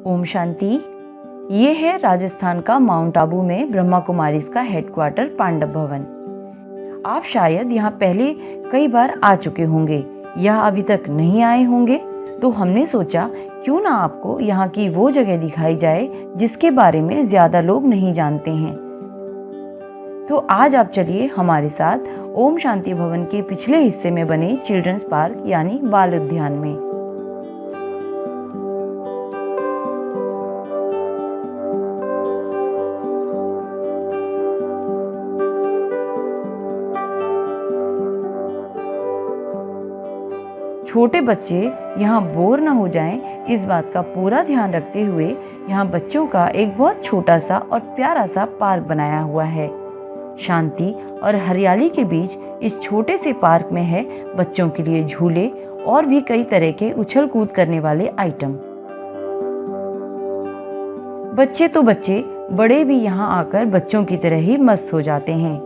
ओम शांति। ये है राजस्थान का माउंट आबू में ब्रह्मा कुमारीज का हेडक्वार्टर पांडव भवन। आप शायद यहाँ पहले कई बार आ चुके होंगे या अभी तक नहीं आए होंगे, तो हमने सोचा क्यों ना आपको यहाँ की वो जगह दिखाई जाए जिसके बारे में ज्यादा लोग नहीं जानते हैं। तो आज आप चलिए हमारे साथ ओम शांति भवन के पिछले हिस्से में बने चिल्ड्रंस पार्क यानी बाल उद्यान में। छोटे बच्चे यहाँ बोर ना हो जाएं, इस बात का पूरा ध्यान रखते हुए यहाँ बच्चों का एक बहुत छोटा सा और प्यारा सा पार्क बनाया हुआ है। शांति और हरियाली के बीच इस छोटे से पार्क में है बच्चों के लिए झूले और भी कई तरह के उछल कूद करने वाले आइटम। बच्चे तो बच्चे, बड़े भी यहाँ आकर बच्चों की तरह ही मस्त हो जाते हैं।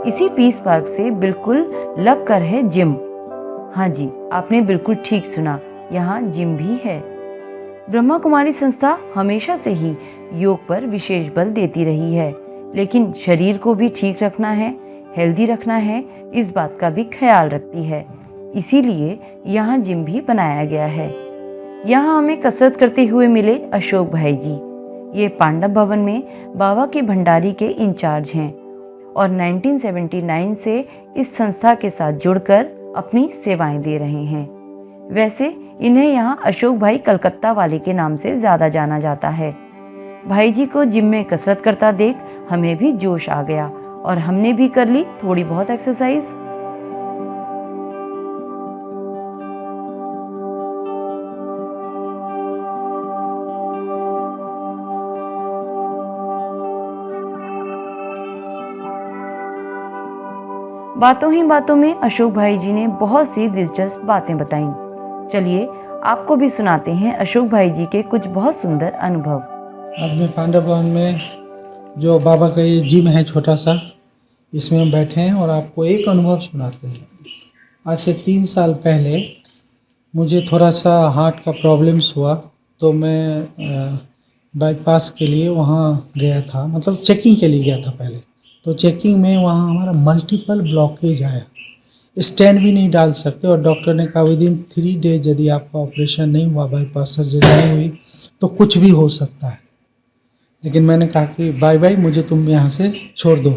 इसी पीस पार्क से बिल्कुल लग कर है जिम। हाँ जी, आपने बिल्कुल ठीक सुना, यहाँ जिम भी है। ब्रह्मा कुमारी संस्था हमेशा से ही योग पर विशेष बल देती रही है, लेकिन शरीर को भी ठीक रखना है, हेल्दी रखना है, इस बात का भी ख्याल रखती है। इसीलिए यहाँ जिम भी बनाया गया है। यहाँ हमें कसरत करते हुए मिले अशोक भाई जी। ये पांडव भवन में बाबा के भंडारी के इंचार्ज हैं और 1979 से इस संस्था के साथ जुड़कर अपनी सेवाएं दे रहे हैं। वैसे इन्हें यहाँ अशोक भाई कलकत्ता वाले के नाम से ज़्यादा जाना जाता है। भाई जी को जिम में कसरत करता देख हमें भी जोश आ गया और हमने भी कर ली थोड़ी बहुत एक्सरसाइज। बातों ही बातों में अशोक भाई जी ने बहुत सी दिलचस्प बातें बताईं। चलिए आपको भी सुनाते हैं अशोक भाई जी के कुछ बहुत सुंदर अनुभव। आज मैं पांडव भवन में जो बाबा का ये जिम है छोटा सा, इसमें हम बैठे हैं और आपको एक अनुभव सुनाते हैं। आज से 3 साल पहले मुझे थोड़ा सा हार्ट का प्रॉब्लम्स हुआ, तो मैं बाईपास के लिए वहाँ गया था, मतलब चेकिंग के लिए गया था पहले। तो चेकिंग में वहाँ हमारा मल्टीपल ब्लॉकेज आया, स्टेंट भी नहीं डाल सकते, और डॉक्टर ने कहा विदिन 3 डेज यदि आपका ऑपरेशन नहीं हुआ, बाईपास सर्जरी नहीं हुई, तो कुछ भी हो सकता है। लेकिन मैंने कहा कि बाय बाय, मुझे तुम यहाँ से छोड़ दो।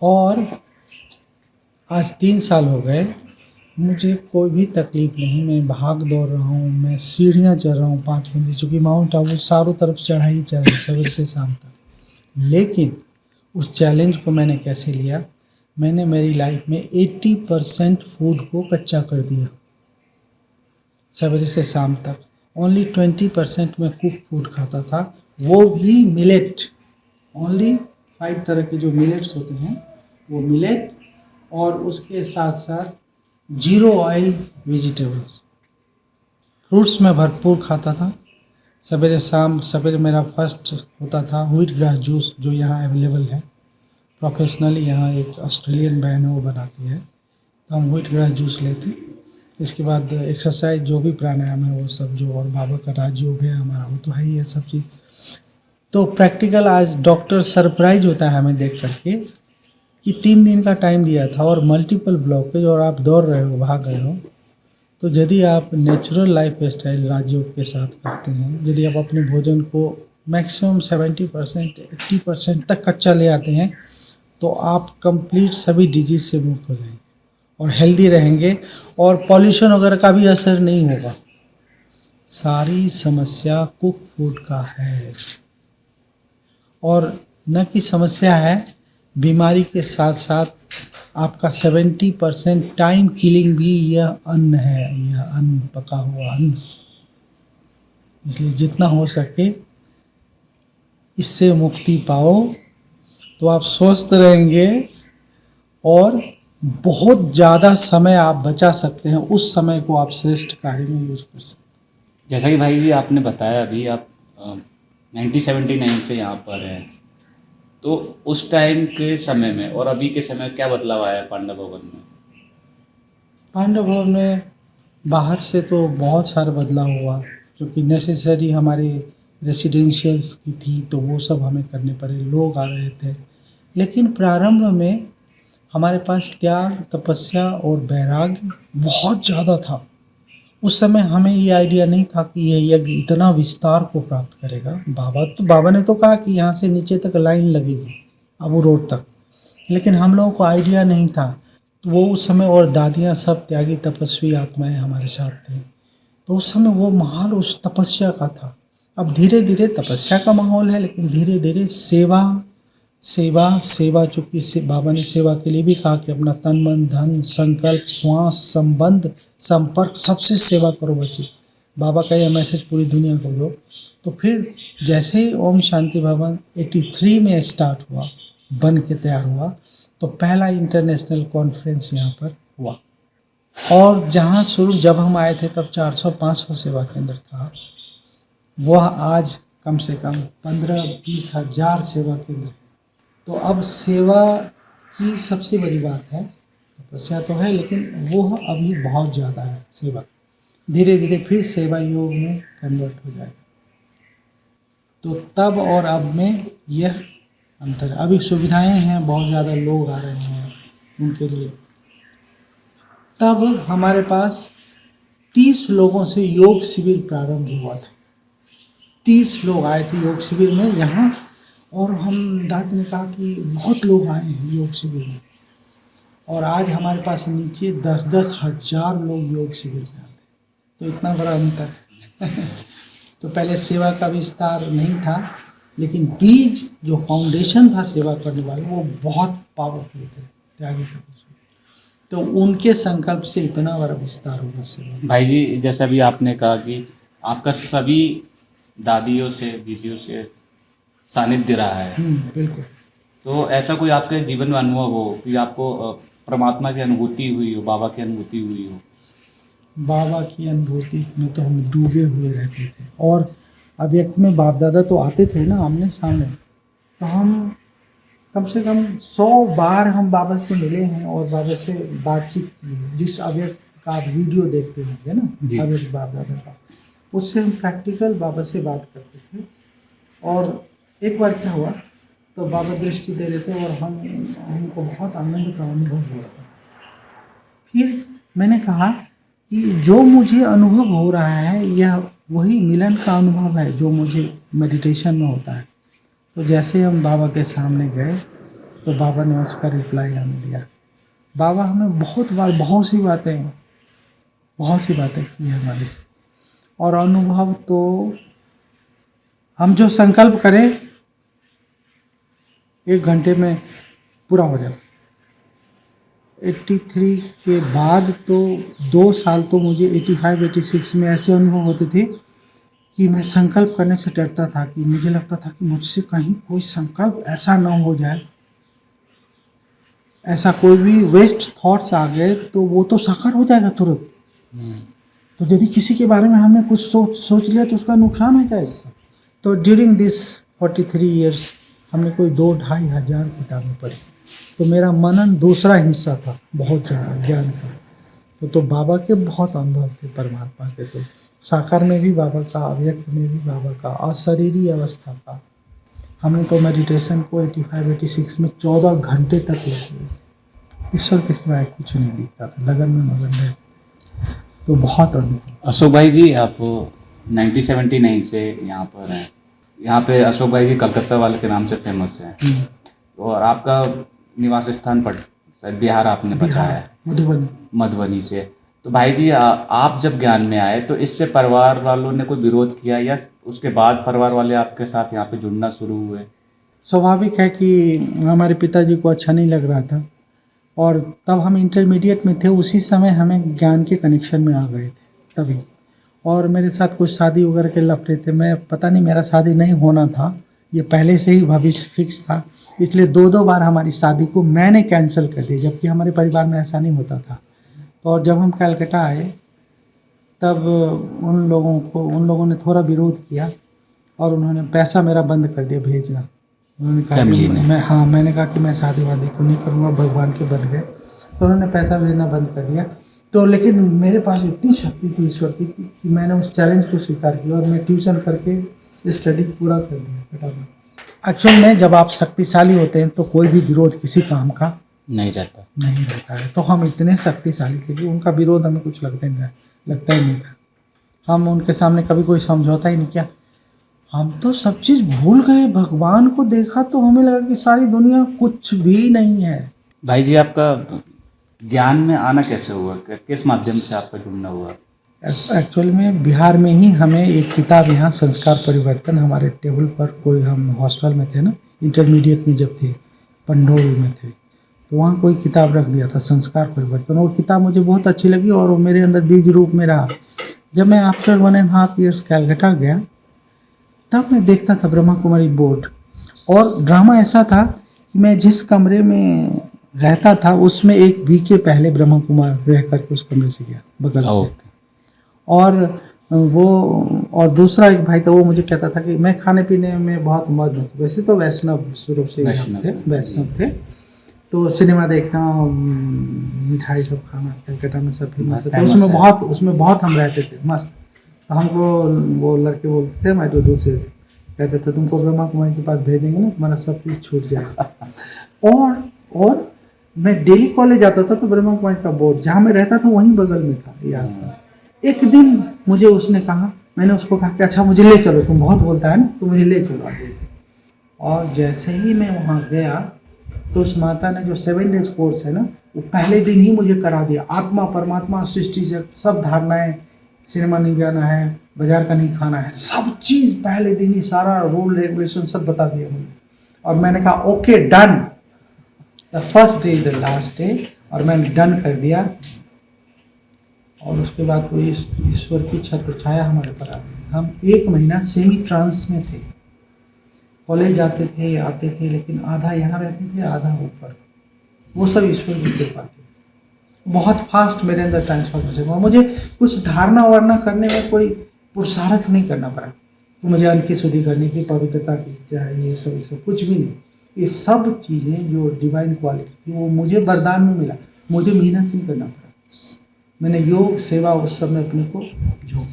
और आज 3 साल हो गए, मुझे कोई भी तकलीफ नहीं। मैं भाग दौड़ रहा हूँ, मैं सीढ़ियाँ चढ़ रहा हूँ 5 मंजिल, चूँकि माउंट आबू चारों तरफ चढ़ाई चढ़ाई सवेरे से शाम तक। लेकिन उस चैलेंज को मैंने कैसे लिया, मैंने मेरी लाइफ में 80% फूड को कच्चा कर दिया सवेरे से शाम तक। ओनली 20% मैं कुक फूड खाता था, वो भी मिलेट। ओनली 5 तरह के जो मिलेट्स होते हैं वो मिलेट, और उसके साथ साथ 0 ऑयल वेजिटेबल्स। फ्रूट्स में भरपूर खाता था सवेरे शाम। सवेरे मेरा फर्स्ट होता था व्हीट ग्रास जूस, जो यहाँ अवेलेबल है प्रोफेशनली। यहाँ एक ऑस्ट्रेलियन बहन है, वो बनाती है, तो हम व्हीट ग्रास जूस लेते। इसके बाद एक्सरसाइज, जो भी प्राणायाम है वो सब, जो और बाबा का राजयोग है हमारा, वो तो है ही है सब चीज़। तो प्रैक्टिकल आज डॉक्टर सरप्राइज होता है हमें देख करके कि 3 दिन का टाइम दिया था और मल्टीपल ब्लॉकेज, और आप दौड़ रहे हो, भाग रहे हो। तो यदि आप नेचुरल लाइफ स्टाइल राजयोग के साथ करते हैं, यदि आप अपने भोजन को मैक्सिमम 70% 80% तक कच्चा ले आते हैं, तो आप कंप्लीट सभी डिजीज से मुक्त हो जाएंगे और हेल्दी रहेंगे, और पॉल्यूशन वगैरह का भी असर नहीं होगा। सारी समस्या कुक फूड का है, और न कि समस्या है, बीमारी के साथ साथ आपका 70% टाइम किलिंग भी यह अन्न है, यह अन्न, पका हुआ अन्न। इसलिए जितना हो सके इससे मुक्ति पाओ, तो आप स्वस्थ रहेंगे और बहुत ज़्यादा समय आप बचा सकते हैं। उस समय को आप श्रेष्ठ कार्य में यूज़ कर सकते हैं। जैसा कि भाई जी आपने बताया अभी आप 1979 से यहाँ पर हैं, तो उस टाइम के समय में और अभी के समय में क्या बदलाव आया है पांडव भवन में? पांडव भवन में बाहर से तो बहुत सारा बदलाव हुआ, क्योंकि नेसेसरी हमारे रेसिडेंशियल्स की थी तो वो सब हमें करने पड़े, लोग आ रहे थे। लेकिन प्रारंभ में हमारे पास त्याग, तपस्या और वैराग्य बहुत ज़्यादा था। उस समय हमें ये आइडिया नहीं था कि ये यज्ञ इतना विस्तार को प्राप्त करेगा। बाबा ने तो कहा कि यहाँ से नीचे तक लाइन लगेगी अबू रोड तक, लेकिन हम लोगों को आइडिया नहीं था। तो वो उस समय, और दादियाँ सब त्यागी तपस्वी आत्माएं हमारे साथ थे, तो उस समय वो माहौल उस तपस्या का था। अब धीरे धीरे तपस्या का माहौल है, लेकिन धीरे धीरे सेवा सेवा सेवा, चूँकि बाबा ने सेवा के लिए भी कहा कि अपना तन मन धन संकल्प श्वास संबंध संपर्क सबसे सेवा करो बच्चे। बाबा का यह मैसेज पूरी दुनिया को दो। तो फिर जैसे ही ओम शांति भवन 83 में स्टार्ट हुआ, बन के तैयार हुआ, तो पहला इंटरनेशनल कॉन्फ्रेंस यहाँ पर हुआ। और जहाँ शुरू जब हम आए थे तब 400-500 सेवा केंद्र था, वह आज कम से कम 15-20 हज़ार सेवा केंद्र। तो अब सेवा की सबसे बड़ी बात है, तपस्या तो है लेकिन वो अभी बहुत ज़्यादा है सेवा। धीरे धीरे फिर सेवा योग में कन्वर्ट हो जाएगा। तो तब और अब में यह अंतर है। अभी सुविधाएं हैं, बहुत ज़्यादा लोग आ रहे हैं उनके लिए। तब हमारे पास 30 लोगों से योग शिविर प्रारंभ हुआ था। 30 लोग आए थे योग शिविर में यहाँ, और हम दादी ने कहा कि बहुत लोग आए हैं योग शिविर में, और आज हमारे पास नीचे 10-10 हज़ार लोग योग शिविर में आते हैं। तो इतना बड़ा अंतर है। तो पहले सेवा का विस्तार नहीं था, लेकिन बीज जो फाउंडेशन था सेवा करने वाले वो बहुत पावरफुल थे, त्यागी तपस्वी। तो उनके संकल्प से इतना बड़ा विस्तार होगा सेवा। भाई जी जैसा भी आपने कहा कि आपका सभी दादियों से दीदियों से सानिध्य रहा है, बिल्कुल। तो ऐसा कोई आपके जीवन में अनुभव हो कि आपको परमात्मा की अनुभूति हुई हो, बाबा की अनुभूति हुई हो? बाबा की अनुभूति में तो हम डूबे हुए रहते थे, और अव्यक्त में बाप दादा तो आते थे ना आमने सामने, तो हम कम से कम 100 बार हम बाबा से मिले हैं और बाबा से बातचीत की है। जिस अव्यक्त का आप वीडियो देखते होंगे ना अव्यक्त बाप दादा का, उससे हम प्रैक्टिकल बाबा से बात करते थे। और एक बार क्या हुआ, तो बाबा दृष्टि दे रहे थे और हमको बहुत आनंद का अनुभव हो रहा था। फिर मैंने कहा कि जो मुझे अनुभव हो रहा है यह वही मिलन का अनुभव है जो मुझे मेडिटेशन में होता है। तो जैसे हम बाबा के सामने गए तो बाबा ने उसका रिप्लाई हमें दिया। बाबा हमें बहुत बार बहुत सी बातें की है हमारे से, और अनुभव तो हम जो संकल्प करें 1 घंटे में पूरा हो जाए। 83 के बाद तो 2 साल तो मुझे 85-86 में ऐसे अनुभव होते थे कि मैं संकल्प करने से डरता था, कि मुझे लगता था कि मुझसे कहीं कोई संकल्प ऐसा ना हो जाए, ऐसा कोई भी वेस्ट थॉट्स आ गए तो वो तो साकार हो जाएगा तुरंत। तो यदि किसी के बारे में हमने कुछ सोच लिया तो उसका नुकसान हो जाएगा। तो ड्यूरिंग दिस 43 ईयर्स हमने कोई 2-2.5 हज़ार किताबें पढ़ी। तो मेरा मनन दूसरा हिस्सा था, बहुत ज़्यादा ज्ञान का। तो बाबा के बहुत अनुभव थे परमात्मा के। तो साकार में भी बाबा का, अव्यक्त में भी बाबा का, अशरीरी अवस्था का। हमने तो मेडिटेशन को 85-86 में 14 घंटे तक लगे। ईश्वर के सिवाय कुछ नहीं दिखता था, लगन में मगन रहते थे। तो बहुत अनुभव। अशोक भाई जी आप 1979 से यहाँ पर हैं। यहाँ पे अशोक भाई जी कलकत्ता वाले के नाम से फेमस हैं, और आपका निवास स्थान शायद बिहार आपने बताया है, मधुबनी से। तो भाई जी आप जब ज्ञान में आए तो इससे परिवार वालों ने कोई विरोध किया, या उसके बाद परिवार वाले आपके साथ यहाँ पे जुड़ना शुरू हुए? स्वाभाविक है कि हमारे पिताजी को अच्छा नहीं लग रहा था, और तब हम इंटरमीडिएट में थे। उसी समय हमें ज्ञान के कनेक्शन में आ गए थे तभी। और मेरे साथ कुछ शादी वगैरह के लफड़े थे। मैं पता नहीं, मेरा शादी नहीं होना था, ये पहले से ही भविष्य फिक्स था, इसलिए 2 बार हमारी शादी को मैंने कैंसिल कर दिया, जबकि हमारे परिवार में ऐसा नहीं होता था। और जब हम कलकत्ता आए तब उन लोगों ने थोड़ा विरोध किया और उन्होंने पैसा मेरा बंद कर दिया भेजना। उन्होंने कहा फैमिली कि ने? मैंने कहा कि मैं शादी वादी तो नहीं करूँगा, भगवान के बन गए, तो उन्होंने पैसा भेजना बंद कर दिया। तो लेकिन मेरे पास इतनी शक्ति थी ईश्वर की कि मैंने उस चैलेंज को स्वीकार किया और मैं ट्यूशन करके स्टडी पूरा कर दिया फटाफट। एक्चुअल में जब आप शक्तिशाली होते हैं तो कोई भी विरोध किसी काम का नहीं रहता। नहीं रहता है। तो हम इतने शक्तिशाली थे कि उनका विरोध हमें कुछ लगता ही नहीं था। हम उनके सामने कभी कोई समझौता ही नहीं किया। हम तो सब चीज़ भूल गए, भगवान को देखा तो हमें लगा कि सारी दुनिया कुछ भी नहीं है। भाई जी, आपका ज्ञान में आना कैसे हुआ? किस माध्यम से आपका जुड़ना हुआ? एक्चुअल में बिहार में ही हमें एक किताब, यहाँ संस्कार परिवर्तन, हमारे टेबल पर कोई, हम हॉस्टल में थे ना, इंटरमीडिएट में जब थे, पंडोल में थे, तो वहाँ कोई किताब रख दिया था संस्कार परिवर्तन। और किताब मुझे बहुत अच्छी लगी और वो मेरे अंदर बीज रूप में रहा। जब मैं आफ्टर 1.5 years कलकत्ता गया तब मैं देखता था ब्रह्मा कुमारी बोर्ड, और ड्रामा ऐसा था कि मैं जिस कमरे में रहता था उसमें एक वीक के पहले ब्रह्मा कुमार रह करके उस कमरे से गया बगल से। और वो, और दूसरा एक भाई था, वो मुझे कहता था कि मैं खाने पीने में बहुत मौज, वैसे तो वैष्णव शुरू से वैष्णव थे, तो सिनेमा देखना, मिठाई सब खाना कलकत्ता में सब फेमस है, तो उसमें बहुत हम रहते थे मस्त। तो हमको वो लड़के बोलते थे, मैं तो दूसरे थे, कहते थे तुमको ब्रह्मा कुमारी के पास भेजेंगे ना, तुम्हारा सब चीज़ छूट जाएगा। और मैं डेली कॉलेज जाता था तो ब्रह्मा कुमारी का बोर्ड जहाँ मैं रहता था वहीं बगल में था यार। एक दिन मुझे उसने कहा, मैंने उसको कहा कि अच्छा मुझे ले चलो, तुम बहुत बोलता है ना, तो मुझे ले चलो आगे थे। और जैसे ही मैं वहाँ गया तो उस माता ने जो 7 days कोर्स है ना, वो पहले दिन ही मुझे करा दिया। आत्मा परमात्मा सृष्टि से सब धारणाएं, सिनेमा नहीं जाना है, बाजार का नहीं खाना है, सब चीज़ पहले दिन ही सारा रूल रेगुलेशन सब बता दिया मुझे। और मैंने कहा okay done, the first day the last day, और मैंने डन कर दिया। और उसके बाद तो ईश्वर की छत्र छाया हमारे पर आ गई। हम 1 महीना सेमी ट्रांस में थे, कॉलेज जाते थे आते थे, लेकिन आधा यहाँ रहते थे आधा ऊपर। वो सब ईश्वर की कृपा थी। बहुत फास्ट मेरे अंदर ट्रांसफॉर्मेशन हुआ। मुझे कुछ धारणा वारणा करने में कोई पुरुषार्थ नहीं करना पड़ा कि मुझे अन्न की शुद्धि करने की, पवित्रता की चाहिए, ये सब कुछ भी नहीं। ये सब चीज़ें जो डिवाइन क्वालिटी थी वो मुझे वरदान में मिला, मुझे मेहनत नहीं करना पड़ा। मैंने योग सेवा उस सब में अपने को झोंक।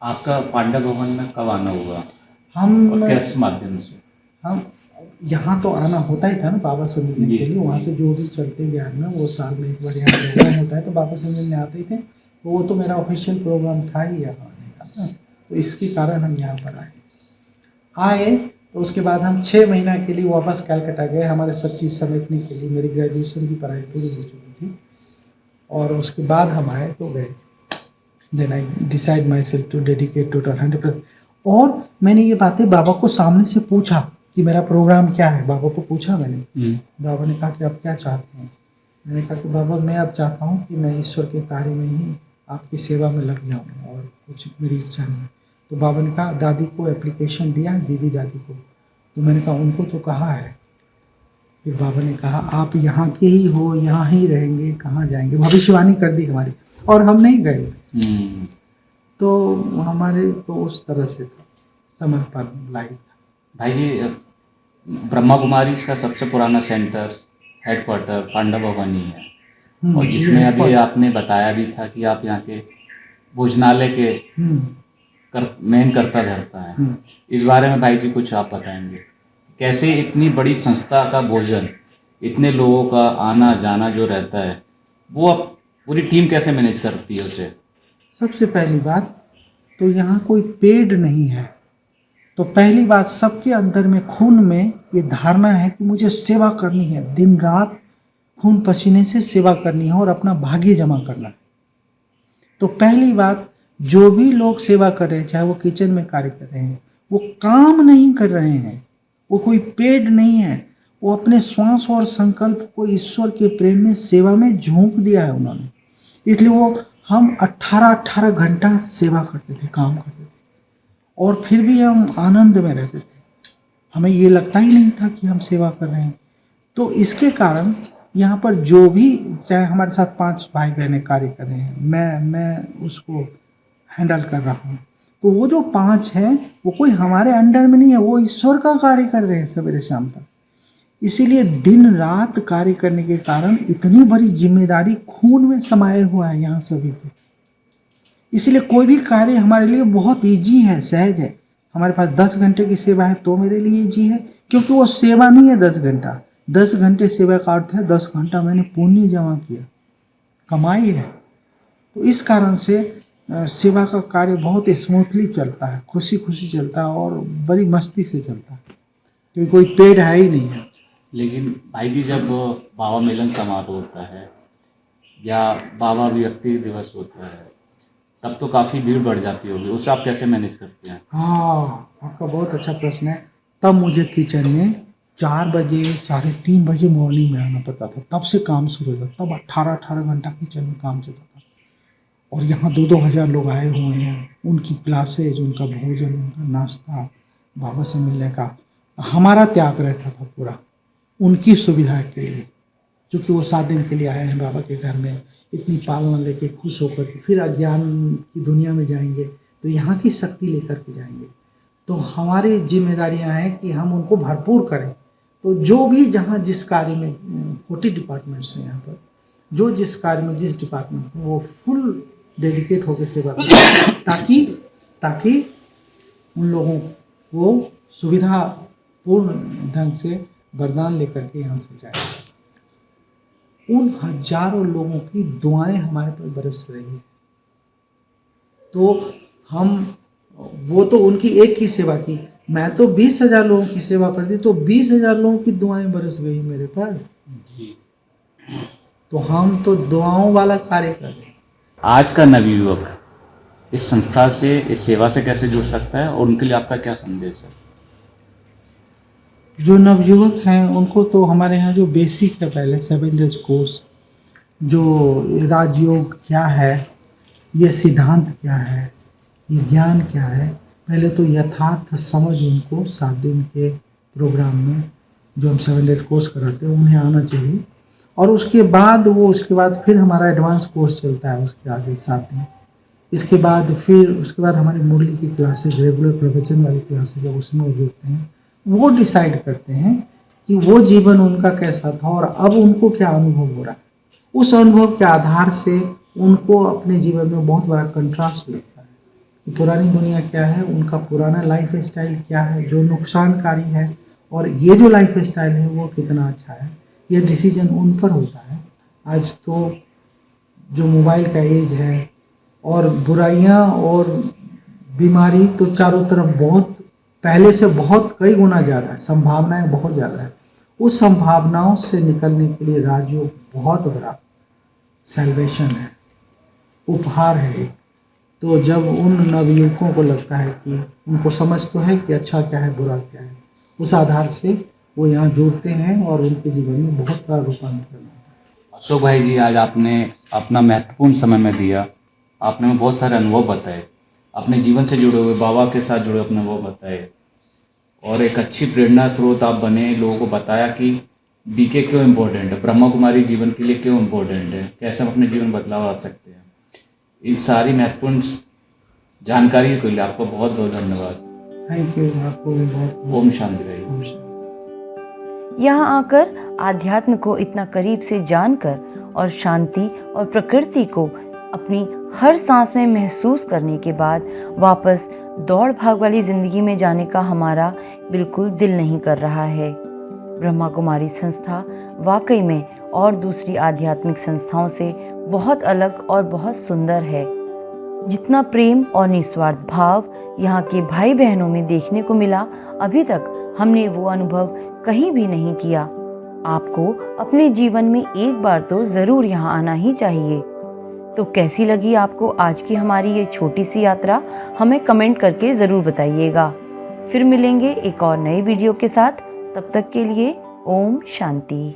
आपका पांडव भवन में कब आना हुआ? हम किस माध्यम से? हम यहाँ तो आना होता ही था ना बाबा से मिलने के लिए। वहाँ से जो भी चलते ज्ञान में, वो साल में एक बार यहाँ प्रोग्राम होता है तो बाबा से मिलने आते ही थे। तो वो तो मेरा ऑफिशियल प्रोग्राम था ही यहाँ आने का ना, तो इसके कारण हम यहाँ पर आए। तो उसके बाद हम 6 महीना के लिए वापस कलकत्ता गए, हमारे सब चीज़ समेटने के लिए। मेरी ग्रेजुएशन की पढ़ाई पूरी हो चुकी थी और उसके बाद हम आए तो गए। Then I decide myself to dedicate total 100%। और मैंने ये बातें बाबा को सामने से पूछा कि मेरा प्रोग्राम क्या है। बाबा को पूछा मैंने। बाबा ने कहा कि आप क्या चाहते हैं? मैंने कहा कि बाबा मैं अब चाहता हूँ कि मैं ईश्वर के कार्य में ही आपकी सेवा में लग जाऊँ और कुछ मेरी इच्छा नहीं है। तो बाबा ने कहा दादी को एप्लीकेशन दिया है, दीदी दादी को। तो मैंने कहा उनको तो कहा है। फिर बाबा ने कहा आप यहाँ के ही हो, यहाँ ही रहेंगे, कहाँ जाएंगे। भविष्यवाणी कर दी हमारी और हम नहीं गए। तो हमारे तो उस तरह से था, समर्पण लाइफ था। भाई जी, ब्रह्मा कुमारी का सबसे पुराना सेंटर, हेडक्वार्टर पांडव भवन ही है, और जिसमें अभी आपने बताया भी था कि आप यहाँ के भोजनालय के मेन कर्ता धर्ता है। इस बारे में भाई जी कुछ आप बताएंगे, कैसे इतनी बड़ी संस्था का भोजन, इतने लोगों का आना जाना जो रहता है, वो अब पूरी टीम कैसे मैनेज करती है उसे? सबसे पहली बात तो यहाँ कोई पेड नहीं है। तो पहली बात, सबके अंदर में खून में ये धारणा है कि मुझे सेवा करनी है, दिन रात खून पसीने से सेवा करनी है और अपना भाग्य जमा करना है। तो पहली बात, जो भी लोग सेवा कर रहे हैं, चाहे वो किचन में कार्य कर रहे हैं, वो काम नहीं कर रहे हैं, वो कोई पेड नहीं है, वो अपने श्वास और संकल्प को ईश्वर के प्रेम में सेवा में झोंक दिया है उन्होंने। इसलिए वो हम 18 घंटा सेवा करते थे, काम करते थे, और फिर भी हम आनंद में रहते थे। हमें ये लगता ही नहीं था कि हम सेवा कर रहे हैं। तो इसके कारण यहाँ पर जो भी, चाहे हमारे साथ 5 भाई बहनें कार्य कर रहे हैं, मैं उसको हैंडल कर रहा हूँ, तो वो जो 5 हैं वो कोई हमारे अंडर में नहीं है, वो ईश्वर का कार्य कर रहे हैं सवेरे शाम तक। इसीलिए दिन रात कार्य करने के कारण इतनी बड़ी जिम्मेदारी खून में समाये हुआ है यहाँ सभी के। इसलिए कोई भी कार्य हमारे लिए बहुत ईजी है, सहज है। हमारे पास 10 घंटे की सेवा है तो मेरे लिए ईजी है, क्योंकि वो सेवा नहीं है 10 घंटा। 10 घंटे सेवा का अर्थ है 10 घंटा मैंने पुण्य जमा किया, कमाई है। तो इस कारण से सेवा का कार्य बहुत स्मूथली चलता है, खुशी खुशी चलता है और बड़ी मस्ती से चलता है, क्योंकि कोई पेड़ है ही नहीं है। लेकिन भाई जी, जब बाबा मिलन समारोह होता है या बाबा व्यक्ति दिवस होता है, तब तो काफ़ी भीड़ बढ़ जाती होगी, उससे आप कैसे मैनेज करते हैं? हाँ, आपका बहुत अच्छा प्रश्न है। तब मुझे किचन में 4 बजे 3:30 बजे मॉर्निंग में आना पड़ता था, तब से काम शुरू होता। तब 18 घंटा किचन में काम चलता था। और यहाँ 2-2 हज़ार लोग आए हुए हैं, उनकी क्लासेज, उनका भोजन, उनका नाश्ता, बाबा से मिलने का हमारा त्याग रहता था पूरा उनकी सुविधा के लिए, क्योंकि वो 7 दिन के लिए आए हैं बाबा के घर में, इतनी पालना लेके खुश होकर के फिर अज्ञान की दुनिया में जाएंगे, तो यहाँ की शक्ति लेकर के जाएंगे। तो हमारी जिम्मेदारियाँ हैं कि हम उनको भरपूर करें। तो जो भी जहाँ जिस कार्य में 40 डिपार्टमेंट्स हैं यहाँ पर, जो जिस कार्य में जिस डिपार्टमेंट में वो फुल डेडिकेट होकर सेवा करें, ताकि उन लोगों को सुविधा पूर्ण ढंग से वरदान लेकर के यहाँ से जाए। उन हजारों लोगों की दुआएं हमारे पर बरस रही है। तो हम, वो तो उनकी एक की सेवा की, मैं तो 20,000 लोगों की सेवा कर दी, तो 20,000 लोगों की दुआएं बरस गई मेरे पर। तो हम तो दुआओं वाला कार्य कर रहे हैं। आज का नवयुवक इस संस्था से, इस सेवा से कैसे जुड़ सकता है और उनके लिए आपका क्या संदेश है? जो नवयुवक हैं उनको तो हमारे यहाँ जो बेसिक है, पहले 7 डेज कोर्स, जो राजयोग क्या है, ये सिद्धांत क्या है, ये ज्ञान क्या है, पहले तो यथार्थ समझ उनको 7 दिन के प्रोग्राम में जो हम 7 डेज कोर्स कराते हैं उन्हें आना चाहिए। और उसके बाद फिर हमारा एडवांस कोर्स चलता है, उसके आगे 7 दिन। उसके बाद हमारी मुरली की क्लासेज, रेगुलर प्रवचन वाली क्लासेज जब उसमें वो जुड़ते हैं, वो डिसाइड करते हैं कि वो जीवन उनका कैसा था और अब उनको क्या अनुभव हो रहा है। उस अनुभव के आधार से उनको अपने जीवन में बहुत बड़ा कंट्रास्ट लगता है कि पुरानी दुनिया क्या है, उनका पुराना लाइफ स्टाइल क्या है जो नुकसानकारी है, और ये जो लाइफ स्टाइल है वो कितना अच्छा है। ये डिसीजन उन पर होता है। आज तो जो मोबाइल का एज है और बुराइयां और बीमारी तो चारों तरफ बहुत पहले से बहुत कई गुना ज़्यादा है, संभावनाएं बहुत ज़्यादा है। उस संभावनाओं से निकलने के लिए राजयोग बहुत बड़ा सैल्वेशन है, उपहार है। तो जब उन नवयुवकों को लगता है कि उनको समझ तो है कि अच्छा क्या है बुरा क्या है, उस आधार से वो यहाँ जुड़ते हैं और उनके जीवन में बहुत बड़ा रूपांतरण होता है। अशोक भाई जी, आज आपने अपना महत्वपूर्ण समय में दिया, आपने में बहुत सारे अनुभव बताए, अपने जीवन से जुड़े हुए, बाबा के साथ जुड़े अपने अनुभव बताए, और एक अच्छी प्रेरणा स्रोत आप बने, लोगों को बताया कि बीके क्यों इम्पोर्टेंट है, ब्रह्मा कुमारी जीवन के लिए क्यों इम्पोर्टेंट है, कैसे हम अपने जीवन बदलाव ला सकते हैं। इस सारी महत्वपूर्ण जानकारी के लिए आपको बहुत बहुत धन्यवाद। थैंक यू, आपको भी बहुत। ओम शांति भाई। ओम शांति। यहाँ आकर आध्यात्म को इतना करीब से जानकर और शांति और प्रकृति को अपनी हर सांस में महसूस करने के बाद वापस दौड़ भाग वाली जिंदगी में जाने का हमारा बिल्कुल दिल नहीं कर रहा है। ब्रह्मा कुमारी संस्था वाकई में और दूसरी आध्यात्मिक संस्थाओं से बहुत अलग और बहुत सुंदर है। जितना प्रेम और निस्वार्थ भाव यहाँ के भाई बहनों में देखने को मिला, अभी तक हमने वो अनुभव कहीं भी नहीं किया। आपको अपने जीवन में एक बार तो ज़रूर यहाँ आना ही चाहिए। तो कैसी लगी आपको आज की हमारी ये छोटी सी यात्रा, हमें कमेंट करके ज़रूर बताइएगा। फिर मिलेंगे एक और नई वीडियो के साथ, तब तक के लिए ओम शांति।